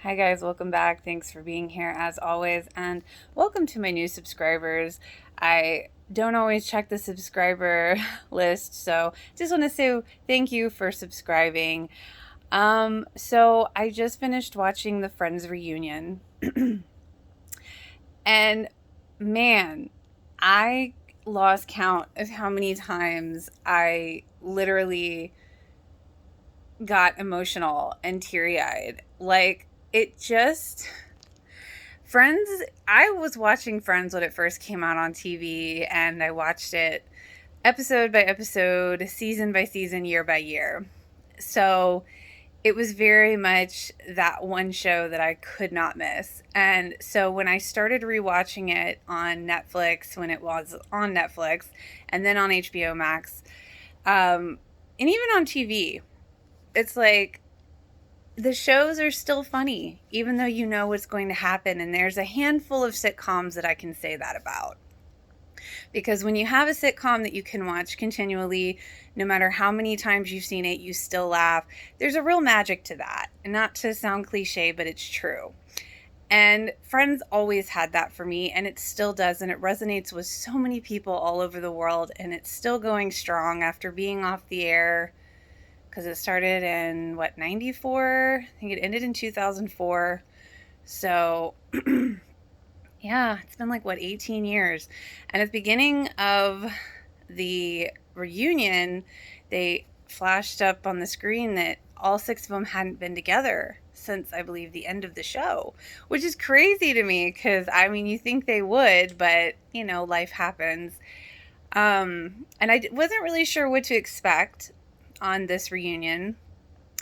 Hi guys, welcome back. Thanks for being here as always, and welcome to my new subscribers. I don't always check the subscriber list, so just want to say thank you for subscribing. So I just finished watching the Friends reunion, and man, I lost count of how many times I literally got emotional and teary-eyed. Like, it just... Friends, I was watching Friends when it first came out on TV, and I watched it episode by episode, season by season, year by year. So it was very much that one show that I could not miss. And so when I started rewatching it on Netflix, when it was on Netflix, and then on HBO Max, and even on TV, it's like the shows are still funny, even though you know what's going to happen. And there's a handful of sitcoms that I can say that about. Because when you have a sitcom that you can watch continually, no matter how many times you've seen it, you still laugh. There's a real magic to that. And not to sound cliche, but it's true. And Friends always had that for me, and it still does. And it resonates with so many people all over the world. And it's still going strong after being off the air, because it started in, 94? I think it ended in 2004. So, yeah, it's been 18 years. And at the beginning of the reunion, they flashed up on the screen that all 6 of them hadn't been together since, I believe, the end of the show, which is crazy to me because, you think they would, but, life happens. And I wasn't really sure what to expect on this reunion.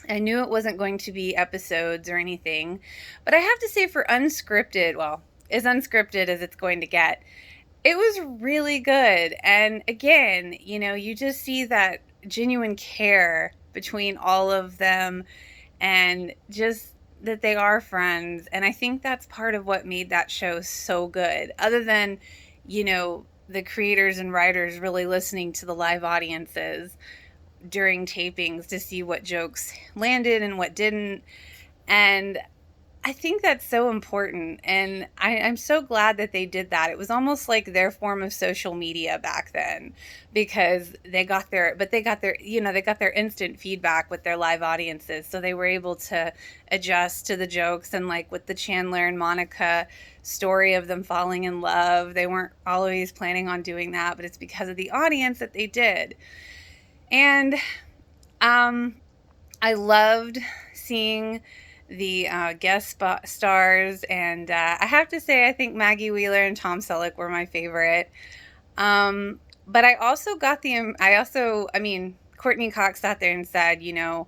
I knew it wasn't going to be episodes or anything, but I have to say, for unscripted, as unscripted as it's going to get, it was really good. And again, you just see that genuine care between all of them, and just that they are friends. And I think that's part of what made that show so good, other than, the creators and writers really listening to the live audiences during tapings to see what jokes landed and what didn't. And I think that's so important, and I'm so glad that they did that. It was almost like their form of social media back then, because they got their instant feedback with their live audiences, so they were able to adjust to the jokes. And with the Chandler and Monica story of them falling in love, they weren't always planning on doing that, but it's because of the audience that they did. And I loved seeing the guest stars, and I have to say, I think Maggie Wheeler and Tom Selleck were my favorite. But I also got Courtney Cox sat there and said, well,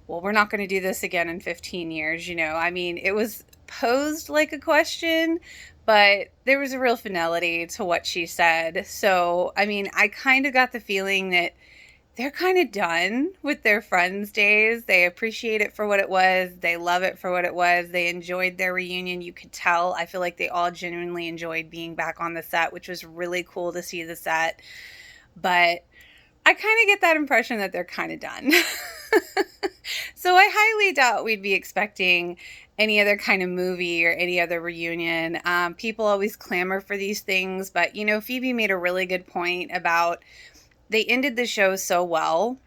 we're not going to do this again in 15 years. It was posed like a question, but there was a real finality to what she said. So, I kind of got the feeling that they're kind of done with their Friends days. They appreciate it for what it was. They love it for what it was. They enjoyed their reunion. You could tell. I feel like they all genuinely enjoyed being back on the set, which was really cool to see the set. But I kind of get that impression that they're kind of done. So I highly doubt we'd be expecting any other kind of movie or any other reunion. People always clamor for these things, but, Phoebe made a really good point about they ended the show so well,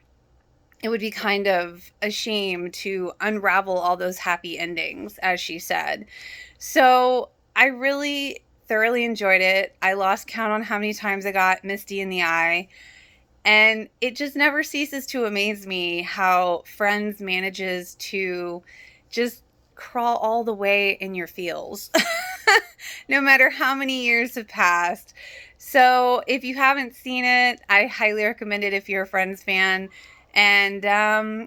it would be kind of a shame to unravel all those happy endings, as she said. So I really thoroughly enjoyed it. I lost count on how many times I got misty in the eye. And it just never ceases to amaze me how Friends manages to just crawl all the way in your feels, no matter how many years have passed. So if you haven't seen it, I highly recommend it if you're a Friends fan. And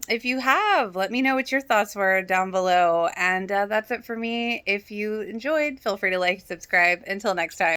if you have, let me know what your thoughts were down below. And that's it for me. If you enjoyed, feel free to like, subscribe. Until next time.